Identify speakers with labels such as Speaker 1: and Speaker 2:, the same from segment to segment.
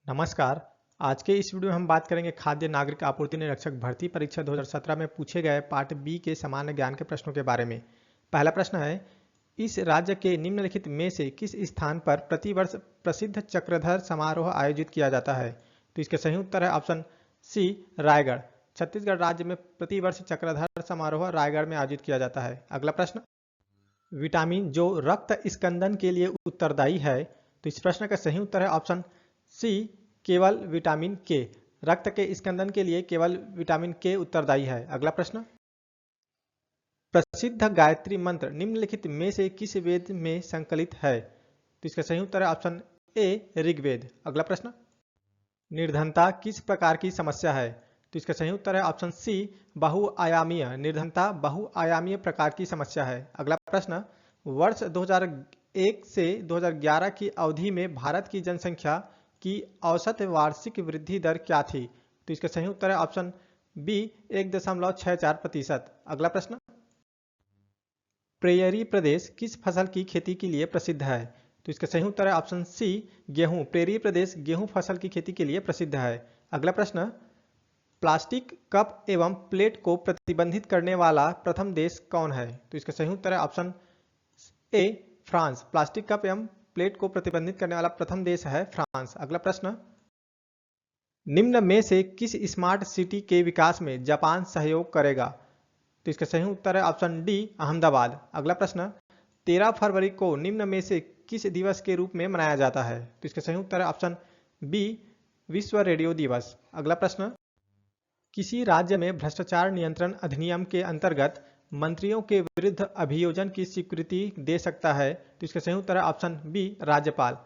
Speaker 1: नमस्कार। आज के इस वीडियो में हम बात करेंगे खाद्य नागरिक आपूर्ति निरीक्षक भर्ती परीक्षा 2017 में पूछे गए पार्ट बी के सामान्य ज्ञान के प्रश्नों के बारे में। पहला प्रश्न है, इस राज्य के निम्नलिखित में से किस स्थान पर प्रतिवर्ष प्रसिद्ध चक्रधर समारोह आयोजित किया जाता है? तो इसके सही उत्तर है ऑप्शन सी, रायगढ़। छत्तीसगढ़ राज्य में प्रतिवर्ष चक्रधर समारोह रायगढ़ में आयोजित किया जाता है। अगला प्रश्न, विटामिन जो रक्त स्कंदन के लिए उत्तरदायी है, तो इस प्रश्न का सही उत्तर है ऑप्शन सी, केवल विटामिन के। रक्त के स्कंदन के लिए केवल विटामिन के उत्तरदायी है। अगला प्रश्न, प्रसिद्ध गायत्री मंत्र निम्नलिखित में से किस वेद में संकलित है? तो इसका सही उत्तर है ऑप्शन ए, ऋग्वेद। अगला प्रश्न, निर्धनता किस प्रकार की समस्या है? तो इसका सही उत्तर है ऑप्शन सी, बहुआयामीय। निर्धनता बहुआयामीय प्रकार की समस्या है। अगला प्रश्न, वर्ष 2001 से 2011 की अवधि में भारत की जनसंख्या की औसत वार्षिक वृद्धि दर क्या थी? तो इसका सही उत्तर है ऑप्शन बी, 1.64%। अगला प्रश्न, प्रेयरी प्रदेश किस फसल की खेती के लिए प्रसिद्ध है? तो इसका सही उत्तर है ऑप्शन सी, गेहूं। प्रेयरी प्रदेश गेहूं फसल की खेती के लिए प्रसिद्ध है। अगला प्रश्न, प्लास्टिक कप एवं प्लेट को प्रतिबंधित करने वाला प्रथम देश कौन है? तो इसका सही उत्तर है ऑप्शन ए, फ्रांस। प्लास्टिक कप एवं प्लेट को प्रतिबंधित करने वाला प्रथम देश है फ्रांस। अगला प्रश्न, निम्न में से किस स्मार्ट सिटी के विकास में जापान सहयोग करेगा? तो इसका सही उत्तर है ऑप्शन डी, अहमदाबाद। अगला प्रश्न, 13 फरवरी को निम्न में से किस दिवस के रूप में मनाया जाता है? तो इसका सही उत्तर है ऑप्शन बी, विश्व रेडियो दिवस। अगला प्रश्न, किसी राज्य में भ्रष्टाचार नियंत्रण अधिनियम के अंतर्गत मंत्रियों के विरुद्ध अभियोजन की स्वीकृति दे सकता है? तो इसका सही उत्तर है ऑप्शन बी, राज्यपाल।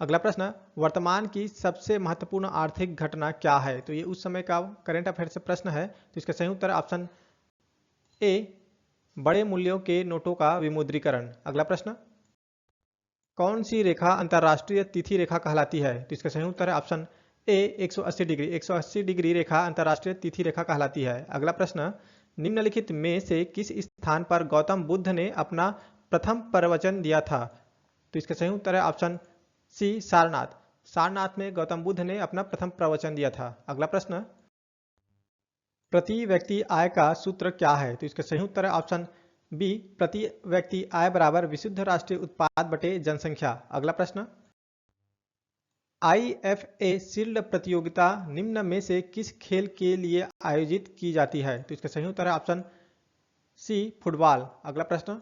Speaker 1: अगला प्रश्न, वर्तमान की सबसे महत्वपूर्ण आर्थिक घटना क्या है? तो ये उस समय का करंट अफेयर से प्रश्न है। तो इसका सही उत्तर है ऑप्शन ए, बड़े मूल्यों के नोटों का विमुद्रीकरण। अगला प्रश्न, कौन सी रेखा अंतरराष्ट्रीय तिथि रेखा कहलाती है? तो इसका सही उत्तर है ऑप्शन ए, 180 डिग्री। 180 डिग्री रेखा अंतरराष्ट्रीय तिथि रेखा कहलाती है। अगला प्रश्न, निम्नलिखित में से किस स्थान पर गौतम बुद्ध ने अपना प्रथम प्रवचन दिया था? तो इसका सही उत्तर है ऑप्शन सी, सारनाथ। सारनाथ में गौतम बुद्ध ने अपना प्रथम प्रवचन दिया था। अगला प्रश्न, प्रति व्यक्ति आय का सूत्र क्या है? तो इसका सही उत्तर है ऑप्शन बी, प्रति व्यक्ति आय बराबर विशुद्ध राष्ट्रीय उत्पाद बटे जनसंख्या। अगला प्रश्न, IFA शील्ड प्रतियोगिता निम्न में से किस खेल के लिए आयोजित की जाती है? तो इसका सही उत्तर है ऑप्शन सी, फुटबॉल। अगला प्रश्न,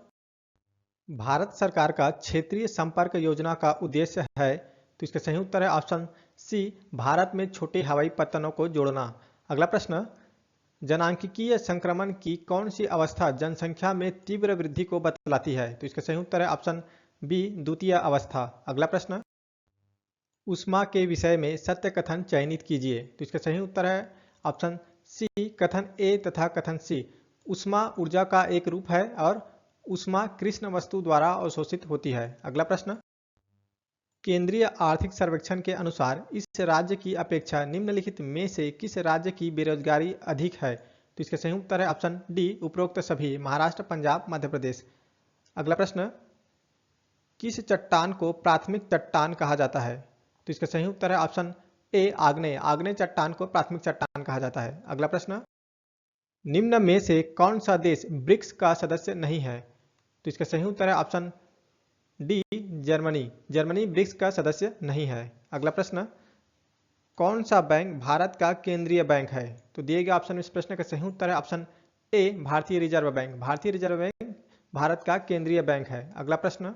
Speaker 1: भारत सरकार का क्षेत्रीय संपर्क योजना का उद्देश्य है? तो इसका सही उत्तर है ऑप्शन सी, भारत में छोटे हवाई पत्तनों को जोड़ना। अगला प्रश्न, जनांकीय संक्रमण की कौन सी अवस्था जनसंख्या में तीव्र वृद्धि को बतलाती है? तो इसका सही उत्तर है ऑप्शन बी, द्वितीय अवस्था। अगला प्रश्न, ऊष्मा के विषय में सत्य कथन चयनित कीजिए। तो इसका सही उत्तर है ऑप्शन सी, कथन ए तथा कथन सी। ऊष्मा ऊर्जा का एक रूप है और ऊष्मा कृष्ण वस्तु द्वारा अवशोषित होती है। अगला प्रश्न, केंद्रीय आर्थिक सर्वेक्षण के अनुसार इस राज्य की अपेक्षा निम्नलिखित में से किस राज्य की बेरोजगारी अधिक है? तो इसका सही उत्तर है ऑप्शन डी, उपरोक्त सभी। महाराष्ट्र, पंजाब, मध्य प्रदेश। अगला प्रश्न, किस चट्टान को प्राथमिक चट्टान कहा जाता है? तो इसका सही उत्तर है ऑप्शन ए, आग्नेय। आग्नेय चट्टान को प्राथमिक चट्टान कहा जाता है। अगला प्रश्न, निम्न में से कौन सा देश ब्रिक्स का सदस्य नहीं है? तो इसका सही उत्तर है option D, Germany. Germany BRICS का सदस्य नहीं है। अगला प्रश्न, कौन सा बैंक भारत का केंद्रीय बैंक है? तो दिए गए ऑप्शन में इस प्रश्न का सही उत्तर है ऑप्शन ए, भारतीय रिजर्व बैंक। भारतीय रिजर्व बैंक भारत का केंद्रीय बैंक है। अगला प्रश्न,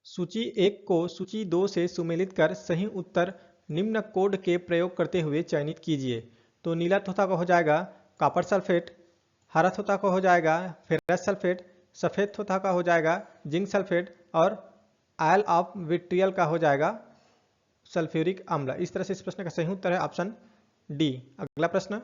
Speaker 1: सूची 1 को सूची 2 से सुमेलित कर सही उत्तर निम्न कोड के प्रयोग करते हुए चयनित कीजिए। तो नीला तोता का हो जाएगा कॉपर सल्फेट, हरा तोता का हो जाएगा फेरस सल्फेट, सफेद तोता का हो जाएगा जिंक सल्फेट और आयल ऑफ विट्रियल का हो जाएगा सल्फ्यूरिक अम्ल। इस तरह से इस प्रश्न का सही उत्तर है ऑप्शन डी। अगला प्रश्न,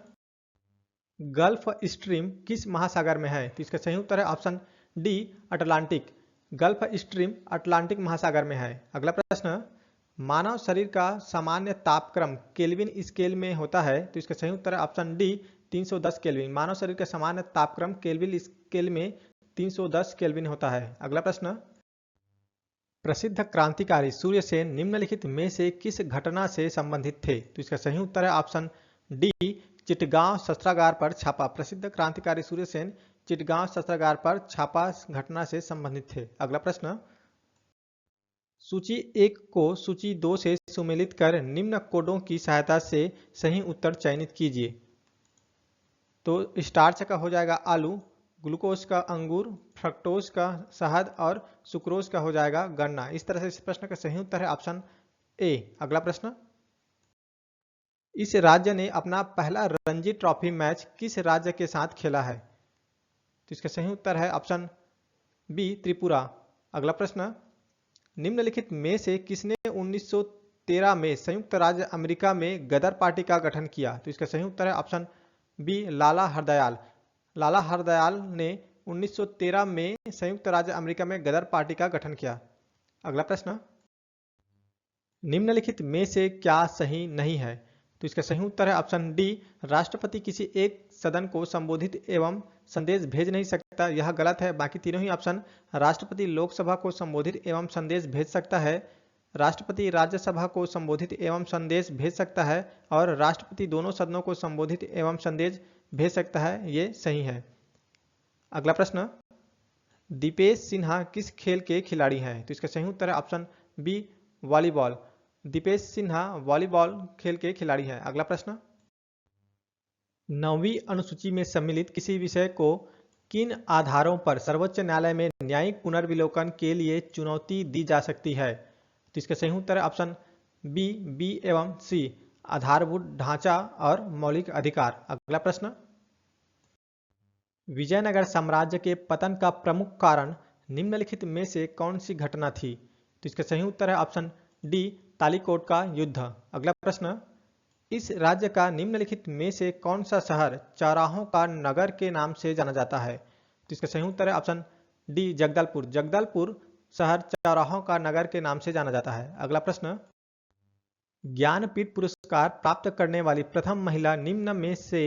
Speaker 1: गल्फ स्ट्रीम किस महासागर में है? तो इसका सही उत्तर है option D, Atlantic. Gulf stream Atlantic महासागर में है। अगला प्रश्न, मानव शरीर का सामान्य तापक्रम केल्विन स्केल में होता है? तो इसका सही उत्तर है ऑप्शन डी, 310 केल्विन। मानव शरीर का सामान्य तापक्रम केल्विन स्केल में 310 केल्विन होता है। अगला प्रश्न, प्रसिद्ध क्रांतिकारी सूर्यसेन निम्नलिखित में से किस घटना से संबंधित थे? तो इसका सही उत्तर है ऑप्शन डी, चिटगांव शस्त्रागार पर छापा। प्रसिद्ध क्रांतिकारी सूर्यसेन चिटगांव शस्त्रागार पर छापा घटना से संबंधित थे। अगला प्रश्न, सूची 1 को सूची 2 से सुमेलित कर निम्न कोडों की सहायता से सही उत्तर चयनित कीजिए। तो स्टार्च का हो जाएगा आलू, ग्लूकोज का अंगूर, फ्रक्टोज का शहद और सुक्रोज का हो जाएगा गन्ना। इस तरह से इस प्रश्न का सही उत्तर है ऑप्शन ए। अगला प्रश्न, इस राज्य ने अपना पहला रणजी ट्रॉफी मैच किस राज्य के साथ खेला है? तो इसका सही उत्तर है ऑप्शन बी, त्रिपुरा। अगला प्रश्न, निम्नलिखित में से किसने 1913 में संयुक्त राज्य अमेरिका में गदर पार्टी का गठन किया? तो इसका सही उत्तर है ऑप्शन बी, लाला हरदयाल। लाला हरदयाल ने 1913 में संयुक्त राज्य अमेरिका में गदर पार्टी का गठन किया। अगला प्रश्न, निम्नलिखित में से क्या सही नहीं है? तो इसका सही उत्तर है ऑप्शन डी, राष्ट्रपति किसी एक सदन को संबोधित एवं संदेश भेज नहीं सकता। यह गलत है। बाकी तीनों ही ऑप्शन, राष्ट्रपति लोकसभा को संबोधित एवं संदेश भेज सकता है, राष्ट्रपति राज्यसभा को संबोधित एवं संदेश भेज सकता है और राष्ट्रपति दोनों सदनों को संबोधित एवं संदेश भेज सकता है। ये सही है। अगला प्रश्न, दीपेश सिन्हा किस खेल के खिलाड़ी हैं? तो इसका सही उत्तर है option B, volleyball. Deepesh Sinha volleyball खेल के खिलाड़ी हैं। अगला प्रश्न, 9वीं अनुसूची में सम्मिलित किसी विषय को किन आधारों पर सर्वोच्च न्यायालय में न्यायिक पुनर्विलोकन के लिए चुनौती दी जा सकती है? तो इसका सही उत्तर है ऑप्शन बी एवं सी, आधारभूत ढांचा और मौलिक अधिकार। अगला प्रश्न, विजयनगर साम्राज्य के पतन का प्रमुख कारण निम्नलिखित में से कौन सी घटना थी? तो इसका सही उत्तर है ऑप्शन डी, तालीकोट का युद्ध। अगला प्रश्न, इस राज्य का निम्नलिखित में से कौन सा शहर चौराहों का नगर के नाम से जाना जाता है? तो इसका सही उत्तर है ऑप्शन डी, जगदलपुर। जगदलपुर शहर चौराहों का नगर के नाम से जाना जाता है। अगला प्रश्न, ज्ञानपीठ पुरस्कार प्राप्त करने वाली प्रथम महिला निम्न में से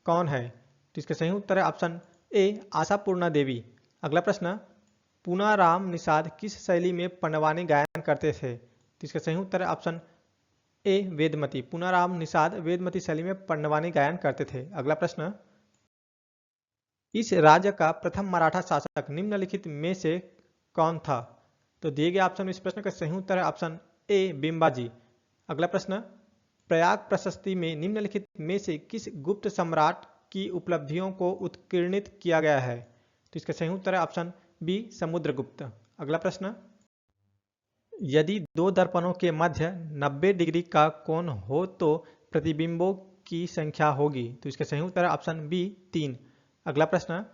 Speaker 1: कौन है? तो इसका सही उत्तर है ऑप्शन ए, आशापूर्णा देवी। अगला प्रश्न, पूनाराम निषाद किस शैली में पंडवानी गायन करते थे? तो इसका सही उत्तर है ऑप्शन ए, वेदमती। पूनाराम निषाद वेदमती शैली में पंडवानी गायन करते थे। अगला प्रश्न, इस राज्य का प्रथम मराठा शासक निम्नलिखित में से कौन था? तो दिए गए ऑप्शन में इस प्रश्न का सही उत्तर है ऑप्शन ए, बिंबाजी। अगला प्रश्न, प्रयाग प्रशस्ति में निम्नलिखित में से किस गुप्त सम्राट की उपलब्धियों को उत्कीर्णित किया गया है? तो इसका सही उत्तर है ऑप्शन बी, समुद्रगुप्त। अगला प्रश्न, यदि दो दर्पणों के मध्य 90 डिग्री का कोण हो तो प्रतिबिंबों की संख्या होगी? तो इसका सही उत्तर है ऑप्शन बी, 3। अगला प्रश्न,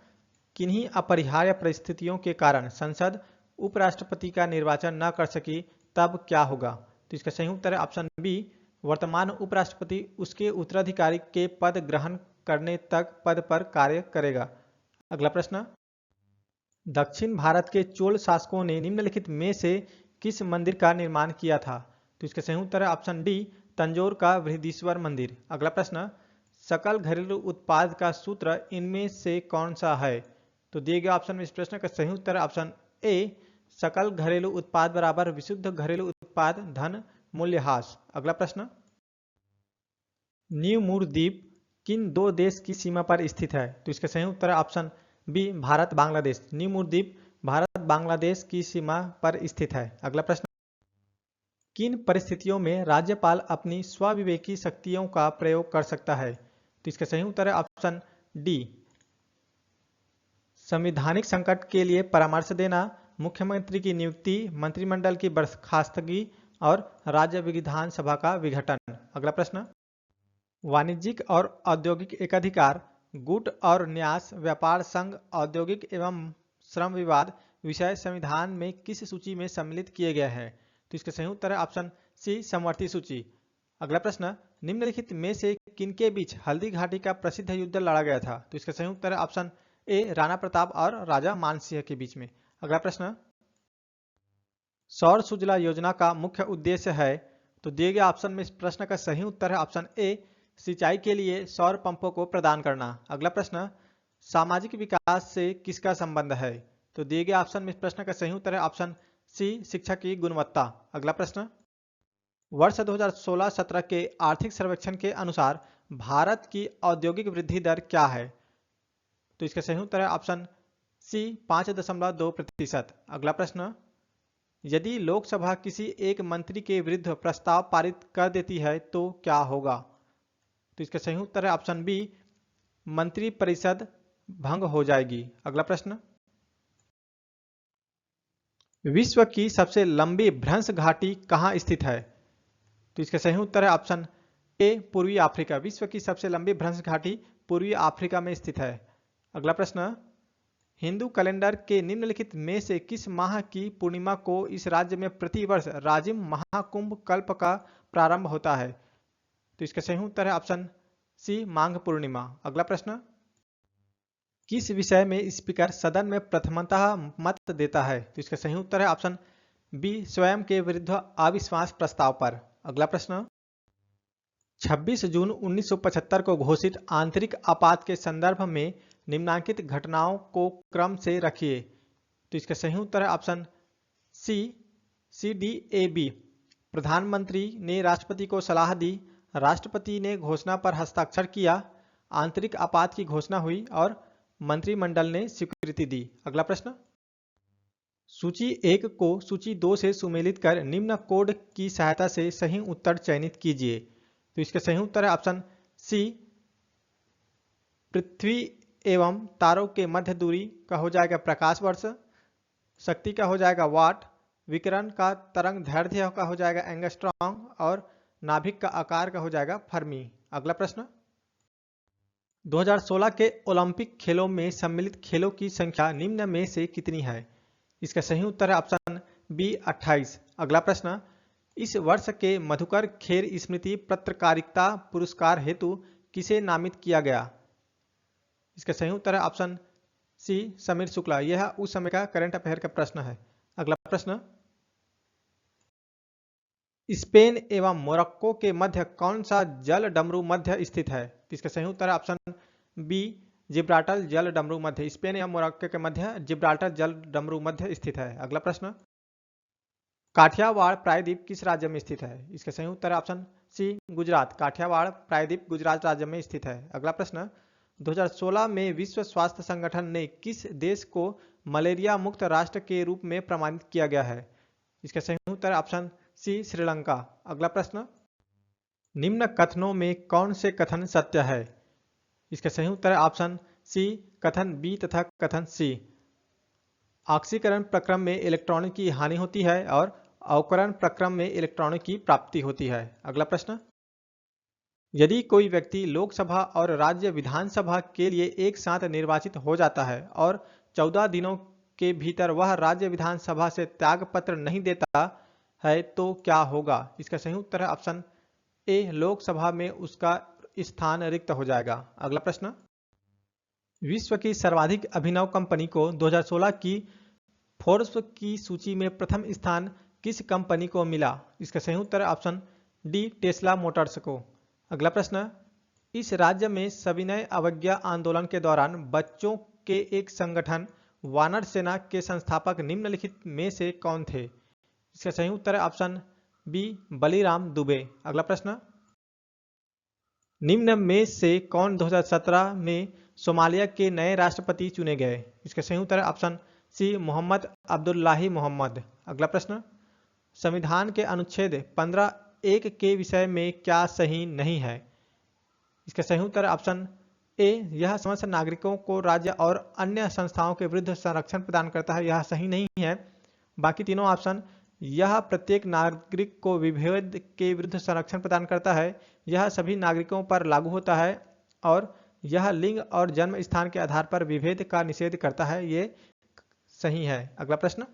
Speaker 1: किन्हीं अपरिहार्य परिस्थितियों के कारण संसद उपराष्ट्रपति का निर्वाचन न कर सकी तब क्या होगा? तो इसका सही उत्तर है ऑप्शन बी, वर्तमान उपराष्ट्रपति उसके उत्तराधिकारी के पद ग्रहण करने तक पद पर कार्य करेगा। अगला प्रश्न, दक्षिण भारत के चोल शासकों ने निम्नलिखित में से किस मंदिर का निर्माण किया था? तो इसका सही उत्तर है ऑप्शन डी, तंजौर का बृहदीश्वर मंदिर। अगला प्रश्न, सकल घरेलू उत्पाद का सूत्र इनमें से कौन सा है? तो दिए गए ऑप्शन में इस प्रश्न का सही उत्तर है ऑप्शन ए, सकल घरेलू उत्पाद बराबर विशुद्ध घरेलू उत्पाद धन मूल्यह्रास। अगला प्रश्न, न्यू मूर द्वीप किन दो देश की सीमा पर स्थित है? तो इसका सही उत्तर है option B, Bharat Bangladesh. New Moore द्वीप भारत बांग्लादेश की सीमा पर स्थित है। अगला प्रश्न, किन परिस्थितियों में राज्यपाल अपनी स्वविवेकी शक्तियों का प्रयोग कर सकता है? तो इसका सही उत्तर है ऑप्शन डी, संवैधानिक संकट के लिए परामर्श देना, मुख्यमंत्री की नियुक्ति, मंत्रिमंडल की बर्खास्तगी और राज्य विधानसभा का विघटन। अगला प्रश्न, वाणिज्यिक और औद्योगिक एकाधिकार, गुट और न्यास, व्यापार संघ, औद्योगिक एवं श्रम विवाद विषय संविधान में किस सूची में सम्मिलित किए गए हैं? तो इसका सही उत्तर है ऑप्शन सी, समवर्ती सूची। अगला प्रश्न, निम्नलिखित में से किनके बीच हल्दी घाटी का प्रसिद्ध युद्ध लड़ा गया था? तो इसका सही उत्तर है ऑप्शन ए, राणा प्रताप और राजा मानसिंह के बीच में। अगला प्रश्न, सौर सुजला योजना का मुख्य उद्देश्य है? तो दिए गए ऑप्शन में इस प्रश्न का सही उत्तर है ऑप्शन ए, सिंचाई के लिए सौर पंपों को प्रदान करना। अगला प्रश्न, सामाजिक विकास से किसका संबंध है? तो दिए गए ऑप्शन में इस प्रश्न का सही उत्तर है ऑप्शन सी शिक्षा की गुणवत्ता। अगला प्रश्न, वर्ष 2016-17 के आर्थिक सर्वेक्षण के अनुसार भारत की औद्योगिक वृद्धि दर क्या है? तो इसका सही उत्तर है ऑप्शन सी 5.2%। अगला प्रश्न, यदि लोकसभा किसी एक मंत्री के विरुद्ध प्रस्ताव पारित कर देती है तो क्या होगा? तो इसका सही उत्तर है ऑप्शन बी, मंत्रिपरिषद भंग हो जाएगी। अगला प्रश्न, विश्व की सबसे लंबी भ्रंश घाटी कहाँ स्थित है? तो इसका सही उत्तर है ऑप्शन ए, पूर्वी अफ्रीका। विश्व की सबसे लंबी भ्रंश घाटी पूर्वी अफ्रीका में स्थित है। अगला प्रश्न, हिंदू कैलेंडर के निम्नलिखित में से किस माह की पूर्णिमा को इस राज्य में प्रतिवर्ष राजिम महाकुंभ कल्प का प्रारंभ होता है? तो इसका सही उत्तर है ऑप्शन सी, माघ पूर्णिमा। अगला प्रश्न, किस विषय में स्पीकर सदन में प्रथमतः मत देता है? तो इसका सही उत्तर है ऑप्शन बी, स्वयं के विरुद्ध अविश्वास प्रस्ताव पर। अगला प्रश्न, 26 जून 1975 को घोषित आंतरिक आपात के संदर्भ में निम्नांकित घटनाओं को क्रम से रखिए। तो इसका सही उत्तर है ऑप्शन सी, CDAB। प्रधानमंत्री ने राष्ट्रपति को सलाह दी, राष्ट्रपति ने घोषणा पर हस्ताक्षर किया, आंतरिक आपात की घोषणा हुई और मंत्रिमंडल ने स्वीकृति दी। अगला प्रश्न, सूची 1 को सूची 2 से सुमेलित कर निम्न कोड की सहायता से सही उत्तर चयनित कीजिए। तो इसका सही उत्तर है ऑप्शन सी, पृथ्वी एवं तारों के मध्य दूरी का हो जाएगा प्रकाश वर्ष, शक्ति का हो जाएगा वाट, विकिरण का तरंग दैर्ध्य का हो जाएगा एंगस्ट्रॉम और नाभिक का आकार का हो जाएगा फर्मी। अगला प्रश्न, 2016 के ओलंपिक खेलों में सम्मिलित खेलों की संख्या निम्न में से कितनी है? इसका सही उत्तर है ऑप्शन बी, 28। अगला प्रश्न, इस वर्ष के मधुकर खेर स्मृति पत्रकारिता पुरस्कार हेतु किसे नामित किया गया? इसका सही उत्तर है ऑप्शन सी, समीर शुक्ला। यह उस समय का करंट अफेयर का प्रश्न है। अगला प्रश्न, स्पेन एवं मोरक्को के मध्य कौन सा जल डमरू मध्य स्थित है? इसका सही उत्तर है ऑप्शन बी, जिब्राल्टर जल डमरू मध्य। स्पेन एवं मोरक्को के मध्य जिब्राल्टर जल डमरू मध्य स्थित है। अगला प्रश्न, काठियावाड़ प्रायद्वीप किस राज्य में स्थित है? इसका सही उत्तर है ऑप्शन सी, गुजरात। काठियावाड़ प्रायद्वीप गुजरात राज्य में स्थित है। अगला प्रश्न, 2016 में विश्व स्वास्थ्य संगठन ने किस देश को मलेरिया मुक्त राष्ट्र के रूप में प्रमाणित किया गया है? इसका सही उत्तर है ऑप्शन सी, श्रीलंका। अगला प्रश्न, निम्न कथनों में कौन से कथन सत्य है? इसका सही उत्तर है ऑप्शन सी, कथन बी तथा कथन सी। ऑक्सीकरण प्रक्रम में इलेक्ट्रॉनों की हानि होती है और अवकरण प्रक्रम में इलेक्ट्रॉनों की प्राप्ति होती है। अगला प्रश्न, यदि कोई व्यक्ति लोकसभा और राज्य विधानसभा के लिए एक साथ निर्वाचित हो जाता है और 14 दिनों के भीतर वह राज्य विधानसभा से त्यागपत्र नहीं देता है तो क्या होगा? इसका सही उत्तर है ऑप्शन ए, लोकसभा में उसका स्थान रिक्त हो जाएगा। अगला प्रश्न, विश्व की सर्वाधिक अभिनव कंपनी को 2016 की फोर्ब्स की सूची में प्रथम स्थान किस कंपनी को मिला? इसका सही उत्तर है ऑप्शन डी, टेस्ला मोटर्स को। अगला प्रश्न, इस राज्य में सविनय अवज्ञा आंदोलन के दौरान बच्चों के एक संगठन वानर सेना के संस्थापक निम्नलिखित में से कौन थे? इसका सही उत्तर है ऑप्शन बी, बलीराम दुबे। अगला प्रश्न, निम्न में से कौन 2017 में सोमालिया के नए राष्ट्रपति चुने गए? इसका सही उत्तर है option C, Mohamed Abdullahi Mohamed. अगला प्रश्न, संविधान के अनुच्छेद 15(1) के विषय में क्या सही नहीं है? इसका सही उत्तर है ऑप्शन ए, यह समस्त नागरिकों को राज्य और अन्य संस्थाओं के विरुद्ध संरक्षण प्रदान करता है। यह सही नहीं है। बाकी तीनों ऑप्शन, यह प्रत्येक नागरिक को विभेद के विरुद्ध संरक्षण प्रदान करता है, यह सभी नागरिकों पर लागू होता है और यह लिंग और जन्म स्थान के आधार पर विभेद का निषेध करता है, ये सही है। अगला प्रश्न,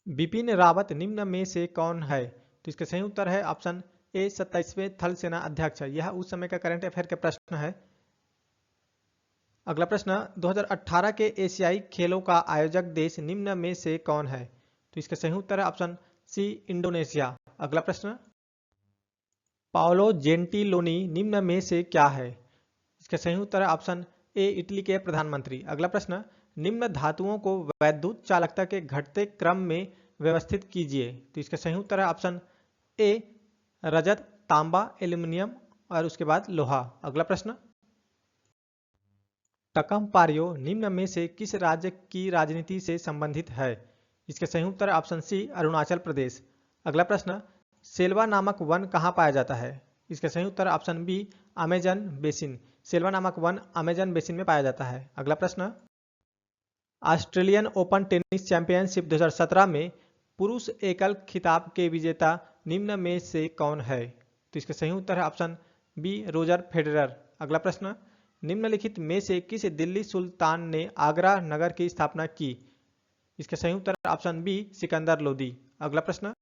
Speaker 1: बिपिन रावत निम्न में से कौन है? तो इसका सही उत्तर है ऑप्शन ए, 27वें थल सेना अध्यक्ष। यह उस समय का करंट अफेयर का प्रश्न है। अगला प्रश्न, 2018 के एशियाई खेलों का आयोजक देश निम्न में से कौन है? तो इसका सही उत्तर है ऑप्शन सी, इंडोनेशिया। अगला प्रश्न, पाओलो जेंटिलोनी निम्न में से क्या है? इसका सही उत्तर है ऑप्शन ए, इटली के प्रधानमंत्री। अगला प्रश्न, निम्न धातुओं को वैद्युत चालकता के घटते क्रम में व्यवस्थित कीजिए। तो इसका सही उत्तर है ऑप्शन ए रजत, तांबा, एल्यूमिनियम और उसके बाद लोहा। अगला प्रश्न, टकम पारियो निम्न में से किस राज्य की राजनीति से संबंधित है? इसके सही उत्तर है ऑप्शन सी अरुणाचल प्रदेश। अगला प्रश्न, सेल्वा नामक वन कहाँ पाया जाता है? इसका सही उत्तर है option B Amazon basin. Selva नामक वन अमेजन बेसिन में पाया जाता है। अगला प्रश्न, ऑस्ट्रेलियन ओपन टेनिस चैंपियनशिप 2017 में पुरुष एकल खिताब के विजेता निम्न में से कौन है? तो इसका सही उत्तर है ऑप्शन बी रोजर फेडरर। अगला प्रश्न, निम्नलिखित में से किस दिल्ली सुल्तान ने आगरा नगर की स्थापना की? इसका सही उत्तर है ऑप्शन बी सिकंदर लोदी। अगला प्रश्न,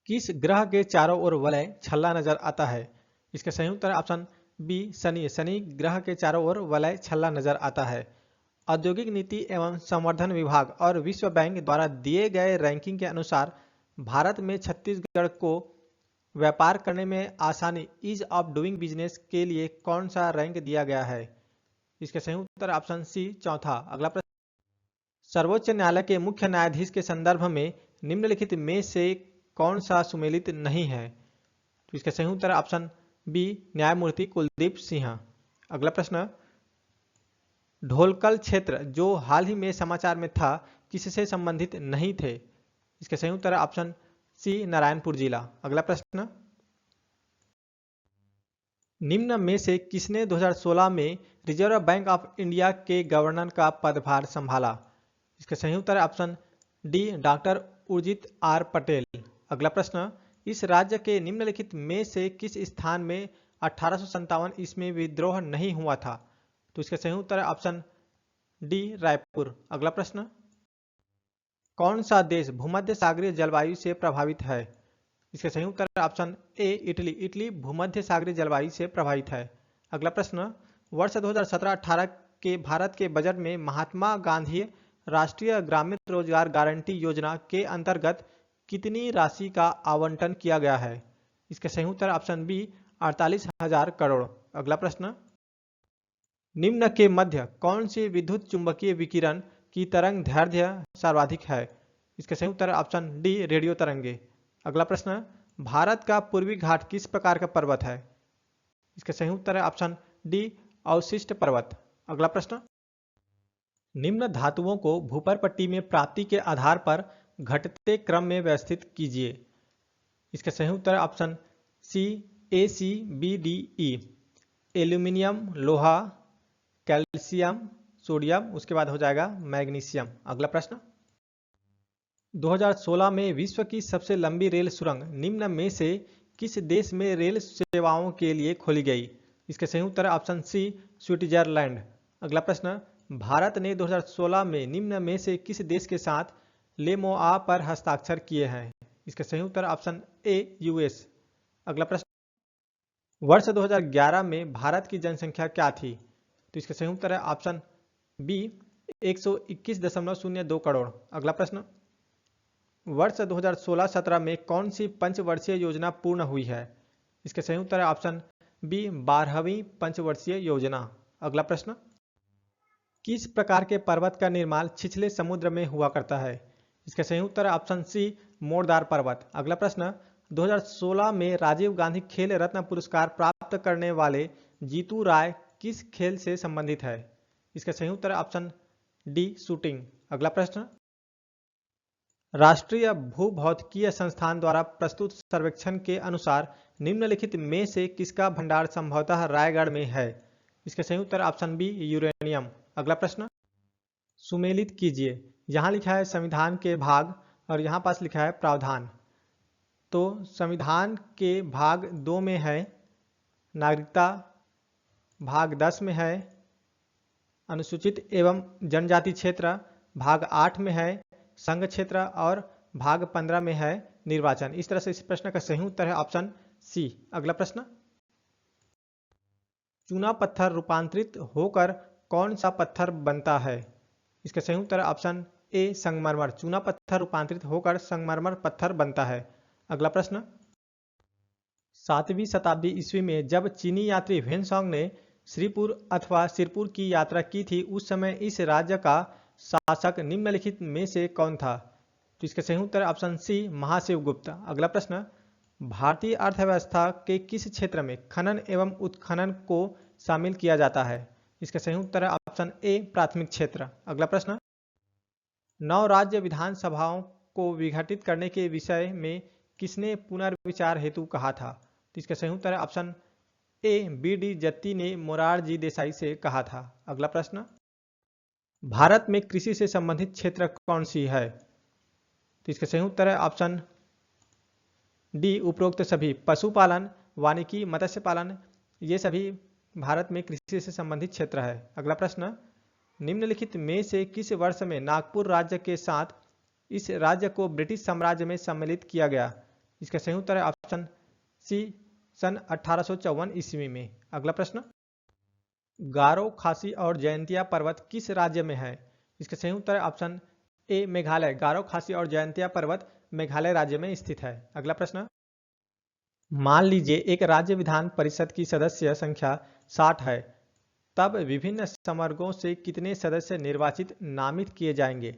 Speaker 1: किस ग्रह के चारों ओर वलय छल्ला नजर आता है? इसका सही उत्तर है ऑप्शन बी शनि। शनि ग्रह के चारों ओर वलय छल्ला नजर आता है। औद्योगिक नीति एवं संवर्धन विभाग और विश्व बैंक द्वारा दिए गए रैंकिंग के अनुसार भारत में छत्तीसगढ़ को व्यापार करने में आसानी ईज ऑफ डूइंग बिजनेस के लिए कौन सा रैंक दिया गया है? इसका सही उत्तर ऑप्शन सी चौथा। अगला प्रश्न, सर्वोच्च न्यायालय के मुख्य न्यायाधीश के संदर्भ में निम्नलिखित में से कौन सा सुमेलित नहीं है? तो इसका सही उत्तर ऑप्शन बी न्यायमूर्ति कुलदीप सिंह। अगला प्रश्न, ढोलकल क्षेत्र जो हाल ही में समाचार में था किससे संबंधित नहीं थे? इसका सही उत्तर ऑप्शन सी नारायणपुर जिला। अगला प्रश्न, निम्न में से किसने 2016 में रिजर्व बैंक ऑफ इंडिया के गवर्नर का पदभार संभाला? इसका सही उत्तर option D doctor Urjit R Patel. अगला प्रश्न, इस राज्य के निम्नलिखित में से किस स्थान में 1857 ईस्वी में विद्रोह नहीं हुआ था? तो इसका सही उत्तर है ऑप्शन डी रायपुर। अगला प्रश्न, कौन सा देश भूमध्य सागरीय जलवायु से प्रभावित है? इसका सही उत्तर है ऑप्शन ए इटली। इटली भूमध्य सागरीय जलवायु से प्रभावित है। अगला प्रश्न, वर्ष 2017-18 के भारत के बजट में महात्मा गांधी राष्ट्रीय ग्रामीण रोजगार गारंटी योजना के अंतर्गत कितनी राशि का आवंटन किया गया है? इसका सही उत्तर ऑप्शन बी 48,000 करोड़। अगला प्रश्न, निम्न के मध्य कौन सी विद्युत चुंबकीय विकिरण की तरंग दैर्ध्य सर्वाधिक है? इसका सही उत्तर ऑप्शन डी रेडियो तरंगे। अगला प्रश्न, भारत का पूर्वी घाट किस प्रकार का पर्वत है? इसका सही उत्तर है ऑप्शन डी अवशिष्ट पर्वत। अगला प्रश्न, निम्न धातुओं को भूपर पट्टी में प्राप्ति के आधार पर घटते क्रम में व्यवस्थित कीजिए। इसका सही उत्तर है option C A C B D E. Aluminium, लोहा, कैल्शियम, सोडियम, उसके बाद हो जाएगा मैग्नीशियम। अगला प्रश्न, 2016 में विश्व की सबसे लंबी रेल सुरंग निम्न में से किस देश में रेल सेवाओं के लिए खोली गई? इसके सही उत्तर है ऑप्शन सी स्विट्जरलैंड। अगला प्रश्न, भारत ने 2016 में निम्न में से किस देश के साथ लेमोआ पर हस्ताक्षर किए हैं? इसका सही उत्तर ऑप्शन ए यूएस। अगला प्रश्न, वर्ष 2011 में भारत की जनसंख्या क्या थी? तो इसका सही उत्तर है ऑप्शन बी 121.02 करोड़। अगला प्रश्न, वर्ष 2016-17 में कौन सी पंचवर्षीय योजना पूर्ण हुई है? इसका सही उत्तर है ऑप्शन बी 12वीं पंचवर्षीय योजना। अगला प्रश्न, किस प्रकार के पर्वत का निर्माण छिछले समुद्र में हुआ करता है? इसका सही उत्तर है ऑप्शन सी मोरदार पर्वत। अगला प्रश्न, 2016 में राजीव गांधी खेल रत्न पुरस्कार प्राप्त करने वाले जीतू राय किस खेल से संबंधित है? इसका सही उत्तर है ऑप्शन डी शूटिंग। अगला प्रश्न, राष्ट्रीय भूभौतिकीय संस्थान द्वारा प्रस्तुत सर्वेक्षण के अनुसार निम्नलिखित में से किसका भंडार संभवतः रायगढ़ में है? इसका सही उत्तर ऑप्शन बी यूरेनियम। अगला प्रश्न, सुमेलित कीजिए। यहाँ लिखा है संविधान के भाग और यहाँ पास लिखा है प्रावधान। तो संविधान के भाग 2 में है नागरिकता, भाग 10 में है अनुसूचित एवं जनजाति क्षेत्र, भाग 8 में है संघ क्षेत्र और भाग 15 में है निर्वाचन। इस तरह से इस प्रश्न का सही उत्तर है ऑप्शन सी। अगला प्रश्न, चूना पत्थर रूपांतरित होकर कौन सा पत्थर बनता है? इसका सही उत्तर है ऑप्शन ए संगमरमर। चूना पत्थर रूपांतरित होकर संगमरमर पत्थर बनता है। अगला प्रश्न, 7वीं शताब्दी ईस्वी में जब चीनी यात्री वेनसोंग ने श्रीपुर अथवा सिरपुर की यात्रा की थी, उस समय इस राज्य का शासक निम्नलिखित में से कौन था? तो इसका सही उत्तर ऑप्शन सी महाशिवगुप्त। अगला प्रश्न, भारतीय अर्थव्यवस्था के किस क्षेत्र में खनन एवं उत्खनन को शामिल किया जाता है? इसका सही उत्तर है ऑप्शन ए प्राथमिक क्षेत्र। अगला प्रश्न, 9 राज्य विधानसभाओं को विघटित करने के विषय में किसने पुनर्विचार हेतु कहा था? तो इसका सही उत्तर है ऑप्शन ए बी.डी. जत्ती ने मोरारजी देसाई से कहा था। अगला प्रश्न, भारत में कृषि से संबंधित क्षेत्र कौन सी है? तो इसका सही उत्तर है ऑप्शन डी उपरोक्त सभी। पशुपालन, वानिकी, मत्स्य पालन, ये सभी भारत में कृषि से संबंधित क्षेत्र है। अगला प्रश्न, निम्नलिखित में से किस वर्ष में नागपुर राज्य के साथ इस राज्य को ब्रिटिश साम्राज्य में सम्मिलित किया गया? इसका सही उत्तर है ऑप्शन सी सन 1854 ईस्वी में। अगला प्रश्न, गारो, खासी और जयंतिया पर्वत किस राज्य में है? इसका सही उत्तर है ऑप्शन ए मेघालय। गारो, खासी और जयंतिया पर्वत मेघालय राज्य में स्थित है। अगला प्रश्न, मान लीजिए एक राज्य विधान परिषद की सदस्य संख्या 60 है, तब विभिन्न समवर्गों से कितने सदस्य निर्वाचित नामित किए जाएंगे?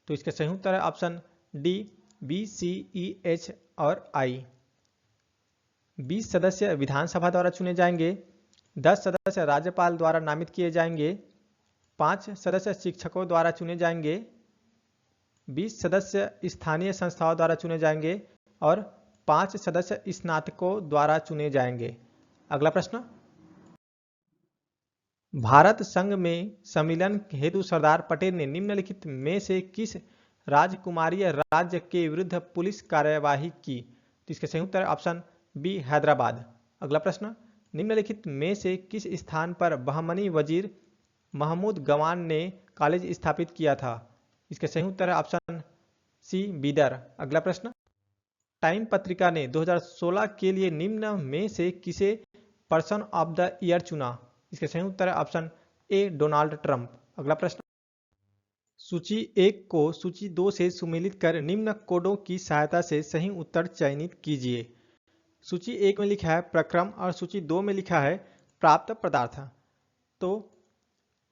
Speaker 1: तो इसका सही उत्तर है ऑप्शन डी बी, सी, ई, एच और आई। 20 सदस्य विधानसभा द्वारा चुने जाएंगे, 10 सदस्य राज्यपाल द्वारा नामित किए जाएंगे, 5 सदस्य शिक्षकों द्वारा चुने जाएंगे, 20 सदस्य स्थानीय संस्थाओं द्वारा चुने जाएंगे और 5 सदस्य स्नातकों द्वारा चुने जाएंगे। अगला प्रश्न, भारत संघ में सम्मिलन हेतु सरदार पटेल ने निम्नलिखित में से किस राजकुमारीय राज्य के विरुद्ध पुलिस कार्यवाही की? तो इसके सही उत्तर ऑप्शन बी हैदराबाद। अगला प्रश्न, निम्नलिखित में से किस स्थान पर बहमनी वजीर महमूद गवान ने कॉलेज स्थापित किया था? इसके सही उत्तर है ऑप्शन सी बीदर। अगला प्रश्न, टाइम पत्रिका ने 2016 के लिए निम्न में से किसे पर्सन ऑफ द ईयर चुना? इसके सही उत्तर है ऑप्शन ए डोनाल्ड ट्रंप। अगला प्रश्न, सूची 1 को सूची 2 से सुमेलित कर निम्न कोडों की सहायता से सही उत्तर चयनित कीजिए। सूची 1 में लिखा है प्रक्रम और सूची 2 में लिखा है प्राप्त पदार्थ। तो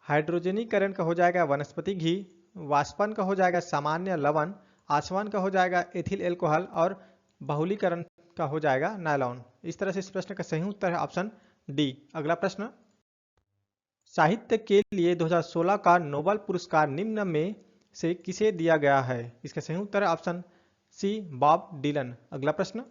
Speaker 1: हाइड्रोजनीकरण का हो जाएगा वनस्पति घी, वाष्पन का हो जाएगा सामान्य लवण, आसवन का हो जाएगा एथिल एल्कोहल और बहुलीकरण का हो जाएगा नायलॉन। इस तरह से इस प्रश्न का सही उत्तर है ऑप्शन डी। अगला प्रश्न, साहित्य के लिए 2016 का नोबेल पुरस्कार निम्न में से किसे दिया गया है? इसका सही उत्तर है ऑप्शन सी बॉब डिलन। अगला प्रश्न,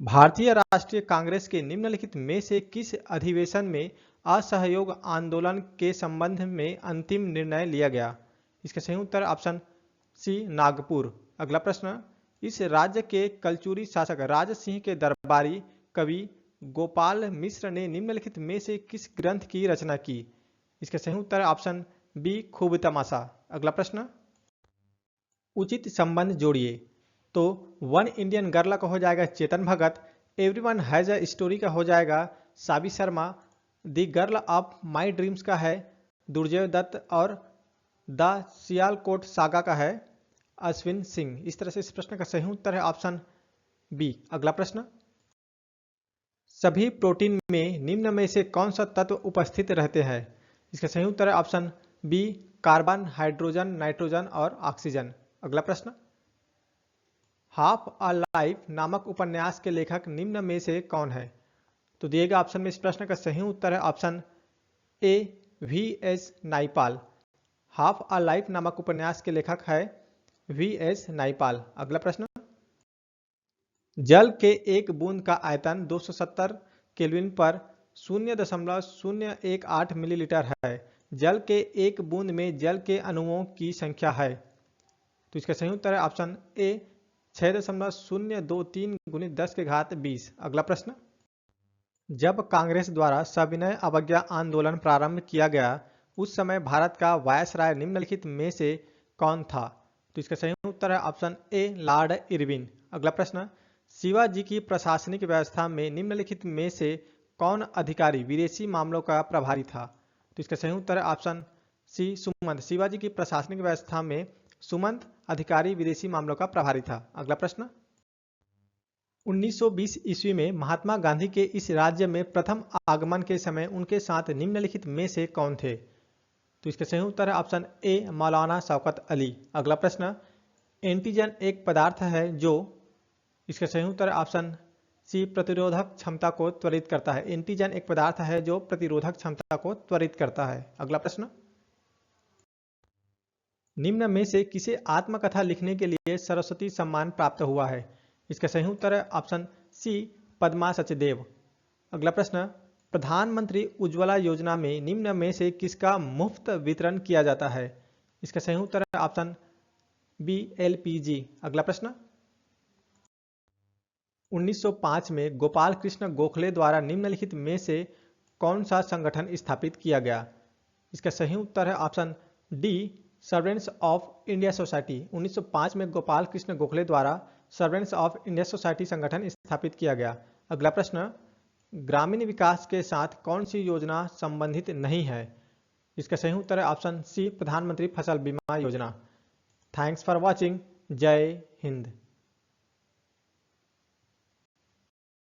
Speaker 1: भारतीय राष्ट्रीय कांग्रेस के निम्नलिखित में से किस अधिवेशन में असहयोग आंदोलन के संबंध में अंतिम निर्णय लिया गया? इसका सही उत्तर ऑप्शन सी नागपुर। अगला प्रश्न, इस राज्य के कलचुरी शासक राज सिंह के दरबारी कवि गोपाल मिश्र ने निम्नलिखित में से किस ग्रंथ की रचना की? इसका सही उत्तर ऑप्शन बी खूब तमाशा। अगला प्रश्न, उचित संबंध जोड़िए। तो वन इंडियन गर्ल का हो जाएगा Chetan Bhagat, everyone has a story का हो जाएगा Sabi Sharma, the girl of my dreams का है दुर्जय दत्त और द सियालकोट सागा का है अश्विन सिंह। इस तरह से इस प्रश्न का सही उत्तर है ऑप्शन बी। अगला प्रश्न, सभी प्रोटीन में निम्न में से कौन सा तत्व उपस्थित रहते हैं? इसका सही उत्तर है option B carbon, hydrogen, nitrogen और ऑक्सीजन। अगला प्रश्न, हाफ अ लाइफ नामक उपन्यास के लेखक निम्न में से कौन है? तो दिए गए ऑप्शन में इस प्रश्न का सही उत्तर है option A V S Naipaul. Half a life नामक उपन्यास के लेखक है वी एस नाइपाल। अगला प्रश्न, जल के एक बूंद का आयतन 270 केल्विन पर 0.018 मिलीलीटर है। जल के एक बूंद में जल के अणुओं की संख्या है। तो इसका सही उत्तर है ऑप्शन ए 6.023 गुणित 10 के घात 20। अगला प्रश्न, जब कांग्रेस द्वारा सविनय अवज्ञा आंदोलन प्रारंभ किया गया उस समय भारत का वायसराय निम्नलिखित में से कौन था? तो इसका सही उत्तर है ऑप्शन ए लॉर्ड इरविन। अगला प्रश्न, शिवाजी की प्रशासनिक व्यवस्था में निम्नलिखित में से कौन अधिकारी विदेशी मामलों का प्रभारी था? तो इसका सही उत्तर है ऑप्शन सी सुमंत। शिवाजी की प्रशासनिक व्यवस्था में सुमंत अधिकारी विदेशी मामलों का प्रभारी था। अगला प्रश्न, 1920 ईस्वी में महात्मा गांधी के इस राज्य में प्रथम आगमन के समय उनके साथ निम्नलिखित में से कौन थे? तो इसका सही उत्तर है ऑप्शन ए मौलाना शौकत अली। अगला प्रश्न, एंटीजन एक पदार्थ है जो, इसका सही उत्तर है ऑप्शन सी प्रतिरोधक क्षमता को त्वरित करता है। एंटीजन एक पदार्थ है जो प्रतिरोधक क्षमता को त्वरित करता है। अगला प्रश्न, निम्न में से किसे आत्मकथा लिखने के लिए सरस्वती सम्मान प्राप्त हुआ है? इसका सही उत्तर है ऑप्शन सी पद्मा सचदेव। अगला प्रश्न, प्रधानमंत्री उज्ज्वला योजना में निम्न में से किसका मुफ्त वितरण किया जाता है? इसका सही उत्तर है ऑप्शन बी एलपीजी। अगला प्रश्न, 1905 में गोपाल कृष्ण गोखले द्वारा निम्नलिखित में से कौन सा संगठन स्थापित किया गया? इसका सही उत्तर है option D servants of India society. 1905 में गोपाल कृष्ण गोखले द्वारा सर्वेंट्स ऑफ इंडिया सोसाइटी संगठन स्थापित किया गया। अगला प्रश्न, ग्रामीण विकास के साथ कौन सी योजना संबंधित नहीं है? इसका सही उत्तर है ऑप्शन सी प्रधानमंत्री फसल बीमा योजना। Thanks for watching. जय हिंद।